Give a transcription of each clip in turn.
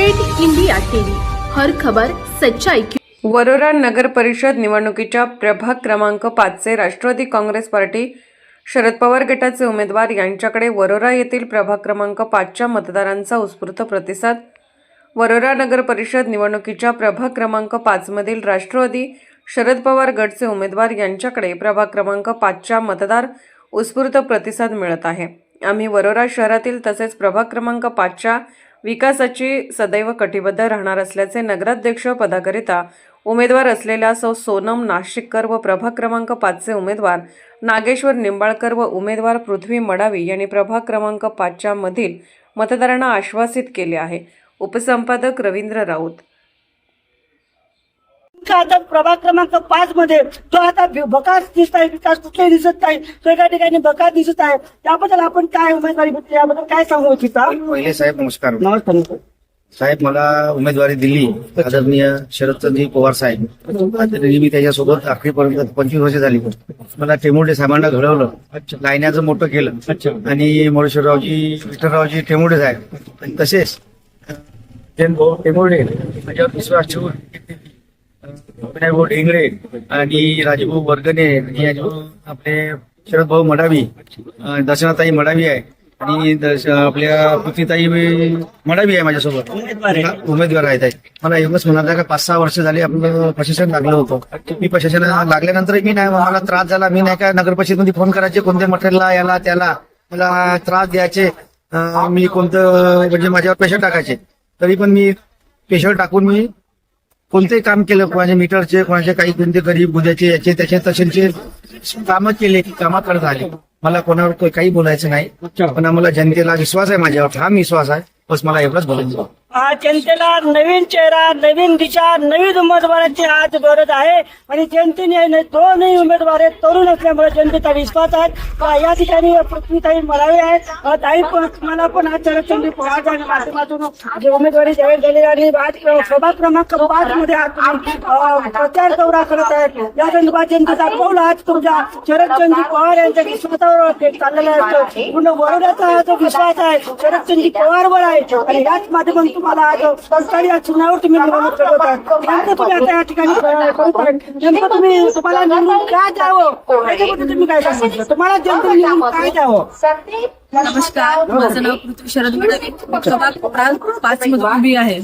Great India TV, हर खबर सच्चाई की। वरोरा नगर परिषद निवडणुकीच्या प्रभाग क्रमांक 5 चे राष्ट्रवादी काँग्रेस पार्टी शरद पवार गटाचे उमेदवार यांच्याकडे वरोरा येथील प्रभाग क्रमांक 5 च्या मतदारांचा उत्स्फूर्त प्रतिसाद। वरोरा नगर परिषद निवडणुकीच्या प्रभाग क्रमांक 5 मधील राष्ट्रवादी शरद पवार गटचे उमेदवार यांच्याकडे प्रभाग क्रमांक 5 च्या मतदार उत्स्फूर्त प्रतिसाद मिळत आहे। आम्ही वरोरा शहरातील तसेच प्रभाग क्रमांक 5 च्या विकासाची सदैव कटिबद्ध राहणार असल्याचे नगराध्यक्ष पदाकरिता उमेदवार असलेल्या सौ सोनम नाशिककर व प्रभाग क्रमांक 5 चे उमेदवार नागेश्वर निंबाळकर व उमेदवार पृथ्वी मडावी यांनी प्रभाग क्रमांक 5 च्या मधील मतदारांना आश्वासित केले आहे। उपसंपादक रवींद्र राऊत। आता प्रभाग क्रमांक 5 मध्ये जो आता बकास दिसत आहे, विकास कुठलाही दिसत नाही, सगळ्या ठिकाणी बकास दिसत आहे, त्याबद्दल आपण काय उमेदवारी भेटली याबद्दल काय सांगू इच्छिता? पहिले साहेब नमस्कार। नमस्कार साहेब, मला उमेदवारी दिली आदरणीय शरदचंद्रजी पवार साहेब। मी त्याच्यासोबत अखेरपर्यंत 25 वर्ष झाली। मला टेमुर्डे साहेबांना घडवलं, लायण्याचं मोठं केलं आणि मोरेश्वररावजी विठ्ठलरावजी टेमुर्डे साहेब आणि तसेच टेमुर्डे माझ्यावर विश्वास ठेवून विनायकभाऊ ढेंगळे आणि राजूभाऊ वर्गणे आणि आपले शरदभाऊ मडावी, दर्शनाताई मडावी आहे आणि आपल्या पृथ्वीताई मडावी आहे माझ्यासोबत उमेदवार आहेत। मला एवढंच म्हणायचं का 5-6 वर्ष झाले आपलं प्रशासन लागलं होतं। मी प्रशासनाला लागल्यानंतर मी नाही, मला त्रास झाला। मी नाही का नगर परिषदेमध्ये फोन करायचे, कोणत्या मटेरियलला याला त्याला मला त्रास द्यायचे। मी कोणतं म्हणजे माझ्यावर प्रेशर टाकायचे, तरी पण मी प्रेशर टाकून मी कोणतेही काम केलं। कोणाचे मीटरचे, कोणाचे काही कोणते गरीब बुद्याचे याचे त्याचे तसेचे कामं केले, कामं करत आले। मला कोणावर काही बोलायचं नाही, पण आम्हाला जनतेला विश्वास आहे माझ्यावर, हा विश्वास आहे, बस मला एवढंच बोलायचं। जनतेला नवीन चेहरा, नवीन दिशा, नवीन उमेदवाराची आज गरज आहे आणि जनतेने दोनही उमेदवार आहेत, तरुण असल्यामुळे जनतेचा विश्वास आहे। या ठिकाणी पृथ्वीताई मडावी आहे, ताई पण मला पण आज शरदचंद्र पवारच्या माध्यमातून जे उमेदवारी जाहीर झाली आणि आज प्रभाग क्रमांक 5 मध्ये आज प्रचार दौरा करत आहेत। या संदर्भात जनतेचा कौल आज तुमच्या शरदचंद्र पवार यांच्या विश्वासावर चाललेला आहे। पूर्ण वरोऱ्याचा हा जो विश्वास आहे शरदचंद्र पवारवर आहे आणि याच माध्यमातून तुम्हाला आज सरकारी चुनावर तुम्ही निवडणूक करत आहात। नेमकं तुम्ही आता या ठिकाणी नेमकं तुम्हाला निवडून काय द्यावं त्याच्याबद्दल तुम्ही काय सांगितलं? तुम्हाला जनतेने निवडून काय द्यावं? नमस्कार, माझं नाव पृथ्वी शरद मडावी, प्रभाग 5 मध्ये उभी आहे।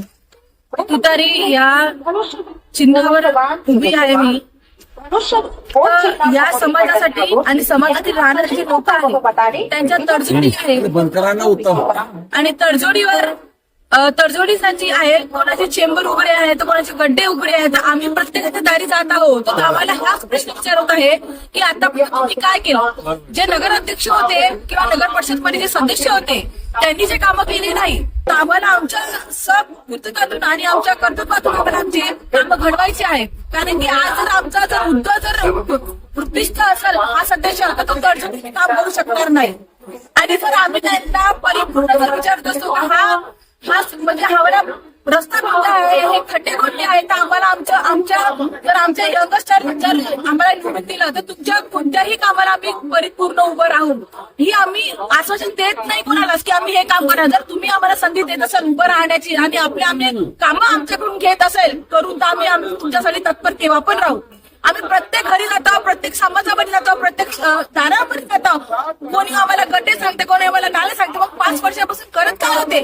तुतारी या चिन्हावर उभी आहे मी। या समाजासाठी आणि समाजातील राहणारे जे लोक आहेत त्यांच्या तडजोडी आहे आणि तडजोडीसाठी आहे। कोणाचे चेंबर उघडे आहेत, कोणाचे गड्डे उघडे आहेत, आम्ही प्रत्येकाच्या दारी जात आहोत। तर आम्हाला हाच प्रश्न विचारत आहे की आता तुम्ही काय केलं? जे नगराध्यक्ष होते किंवा नगर परिषद मध्ये जे सदस्य होते त्यांनी जे कामं केली नाही, तर आम्हाला आमच्या सबुद्धातून आणि आमच्या कर्तृत्वातून आम्हाला आमची कामं घडवायची आहे। कारण की आज जर आमचा जर मुद्दा जर उत्कृष्ट असेल हा सदस्य, तर तो तडजोडीने काम करू शकणार नाही। आणि जर आम्ही त्यांना परिपूर्ण जर विचारत असतो हा म्हणजे हवाला रस्ता कोणता आहे, हे खड्डे कोणते आहेत, तर आम्हाला जर आमच्या यंगस्टर जर आम्हाला निवडून दिलं तर तुमच्या कोणत्याही कामाला आम्ही परिपूर्ण उभं राहू। ही आम्ही आश्वासन देत नाही कोणालाच की आम्ही हे काम करणार। जर तुम्ही आम्हाला संधी देत असाल उभं राहण्याची आणि आम्ही कामं आमच्याकडून घेत असेल करून, तर आम्ही तुमच्यासाठी तत्पर केव्हा पण राहू। आम्ही प्रत्येक घरी जातो, प्रत्येक समाजामध्ये जातो, प्रत्येक दारामध्ये जातो। कोणी आम्हाला गड्डे सांगते, कोणी आम्हाला नाले सांगते। मग 5 वर्षापासून करत काय होते?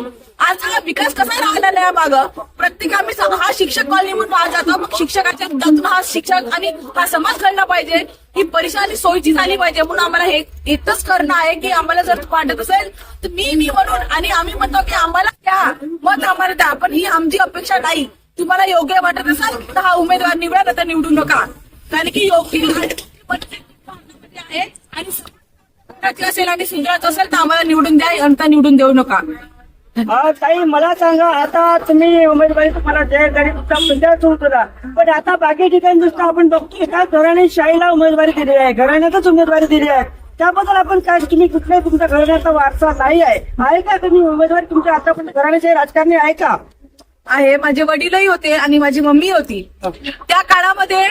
आज हा विकास कसा राहिला नाही मागं? प्रत्येक आम्ही हा शिक्षक कॉलनी म्हणून आज जातो, मग शिक्षकाच्या मुद्द्यातून हा शिक्षक आणि हा समाज घडला पाहिजे, ही परिषद सोयीची झाली पाहिजे। म्हणून आम्हाला हे एकच करणं आहे की आम्हाला जर वाटत असेल तर मी म्हणून आणि आम्ही म्हणतो की आम्हाला द्या मत, आम्हाला द्या, पण ही आमची अपेक्षा नाही। तुम्हाला योग्य वाटत असेल तर हा उमेदवार निवडा, तर निवडू नका। कारण की योग्य आहे आणि असेल आणि सुंदरच असेल तर आम्हाला निवडून द्या, अंतर निवडून देऊ नका। ताई मला सांगा, आता तुम्ही उमेदवारी तुम्हाला जाहीर झाली, तुमचा मुद्दा सुरू केला, पण आता बाकी ठिकाणी नुसतं आपण बघतो एका घराणेशाहीला उमेदवारी दिली आहे, घराण्यातच उमेदवारी दिली आहे। त्याबद्दल आपण काय, तुम्ही कुठल्या तुमच्या घराण्याचा वारसा नाही आहे का? तुम्ही उमेदवारी तुमच्या आतापर्यंत घराण्याशाही राजकारणी आहे का? आहे, माझे वडीलही होते आणि माझी मम्मी होती। त्या काळामध्ये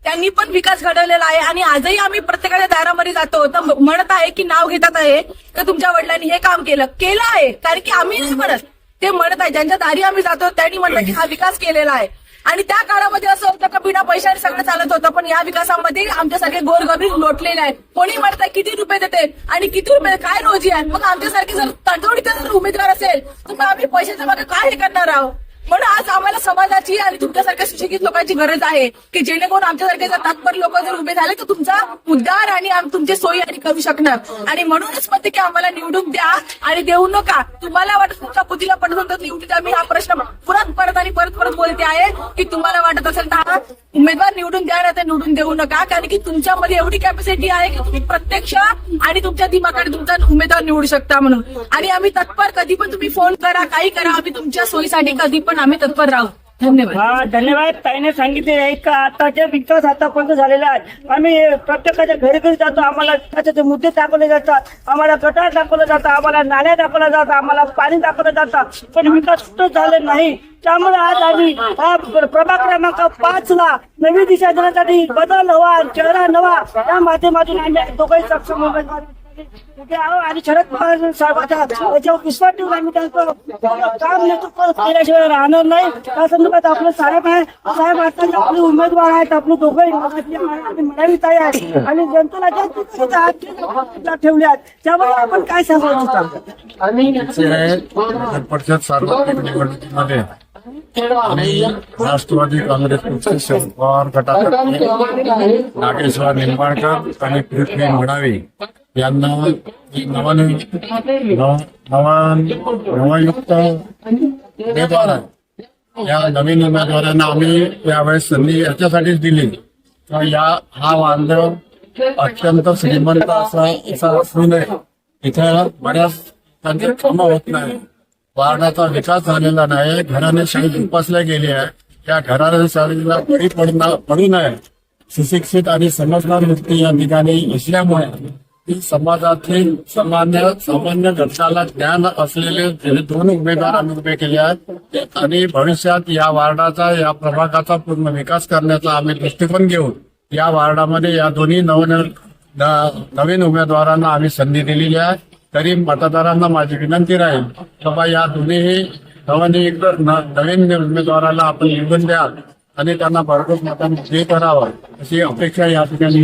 त्यांनी पण विकास घडवलेला आहे आणि आजही आम्ही प्रत्येकाच्या दारामध्ये जातो तर म्हणत आहे की नाव घेतात आहे की तुमच्या वडिलांनी हे काम केलं आहे। कारण की आम्ही नाही म्हणत, ते म्हणत आहे, ज्यांच्या दारी आम्ही जातो त्यांनी म्हणतात की हा विकास केलेला आहे. आणि त्या काळामध्ये असं होतं का बिना पैशाने सगळं चालत होतं, पण या विकासामध्ये आमच्यासारखे गोरगरीब लोटलेले आहेत. कोणी म्हणताय किती रुपये देते आणि किती रुपये काय रोजी आहे. मग आमच्यासारखे जर तडजोडीचे जर उमेदवार असेल तर मग आम्ही पैशाच्या मागे काय हे करणार आहोत. म्हणून आज आम्हाला समाजाची आणि तुमच्यासारख्या सुशिक्षित लोकांची गरज आहे की जेणेकरून आमच्यासारखे जर तत्पर लोक जर उभे झाले तर तुमचा उद्धार आणि तुमचे सोयी आणि करू शकणार. आणि म्हणूनच म्हणते की आम्हाला निवडून द्या आणि देऊ नका. तुम्हाला वाटत तुमच्या बुद्धीला पडत होतं निवडून द्या. मी हा प्रश्न परत आणि परत बोलते आहे की तुम्हाला वाटत असेल तर हा उमेदवार निवडून द्या ना, ते निवडून देऊ नका. कारण की तुमच्यामध्ये एवढी कॅपॅसिटी आहे की तुम्ही प्रत्यक्ष आणि तुमच्या दिमागाकडे तुमचा उमेदवार निवडू शकता म्हणून. आणि आम्ही तत्पर, कधी पण तुम्ही फोन करा, काही करा, आम्ही तुमच्या सोयीसाठी कधी पण आम्ही तत्पर राहू. धन्यवाद. हा, धन्यवाद. ताईने सांगितले आहे का आताचे विकास आतापर्यंत झालेला आहे. आम्ही प्रत्येकाच्या घरी जातो, आम्हाला त्याचे मुद्दे दाखवले जातात, आम्हाला गटार दाखवलं जातं, आम्हाला नाल्या दाखवल्या जातात, आम्हाला पाणी दाखवलं जातं, पण विकास कुठंच झाले नाही. त्यामुळे आज आम्ही हा प्रभाग क्रमांक 5ला नवी दिशा देण्यासाठी बदल हवा, चेहरा नवा या माध्यमातून आम्ही दोघंही सक्षम उमेदवार उभे आहोत. आणि शरद पवार साहेबांच्या याच्यावर विश्वास ठेवून आम्ही त्यांचं काम नेतृत्व केल्याशिवाय राहणार नाही. त्या संदर्भात आपले साहेब आहे, साहेब आता आपले उमेदवार आहेत, आपले दोघंही मिळावीत आहे आणि जनतेला ज्या ठेवले आहेत त्यामुळे आपण काय सांगू नगर परिषद सार्वत्रिक निवडणुकीमध्ये आणि राष्ट्रवादी काँग्रेस पक्ष शरद पवार गटातर्फे नागेश्वर निंबाळकर आणि पृथ्वी म्हणावे यांना नवयुक्त उमेदवार आहे. या नवीन उमेदवारांना आम्ही यावेळेस संधी याच्यासाठीच दिली तर हा बांधव अत्यंत श्रीमंत असा असूनही इथे बऱ्याच त्यांचे कामं होत नाही. वार्डाचा विकास झालेला नाही, घराने शाळेत उपासल्या गेले आहे. त्या घराने शाळेला बळी पडू नये. सुशिक्षित आणि समजदार व्यक्ती या ठिकाणी असल्यामुळे ती समाजातील सामान्य घटकाला ज्ञान असलेले जे 2 उमेदवार आम्ही उभे केले आहेत आणि भविष्यात या वार्डाचा या प्रभागाचा पूर्ण विकास करण्याचा आम्ही दृष्टिकोन घेऊन या वार्डामध्ये या दोन्ही नवीन उमेदवारांना आम्ही संधी दिलेली आहे. तरी मतदारांना माझी विनंती राहील बाबा या दोन्ही नवीन उमेदवाराला आपण निवडून द्याल आणि त्यांना भरघोस मतांनी विजयी करावा अशी अपेक्षा या ठिकाणी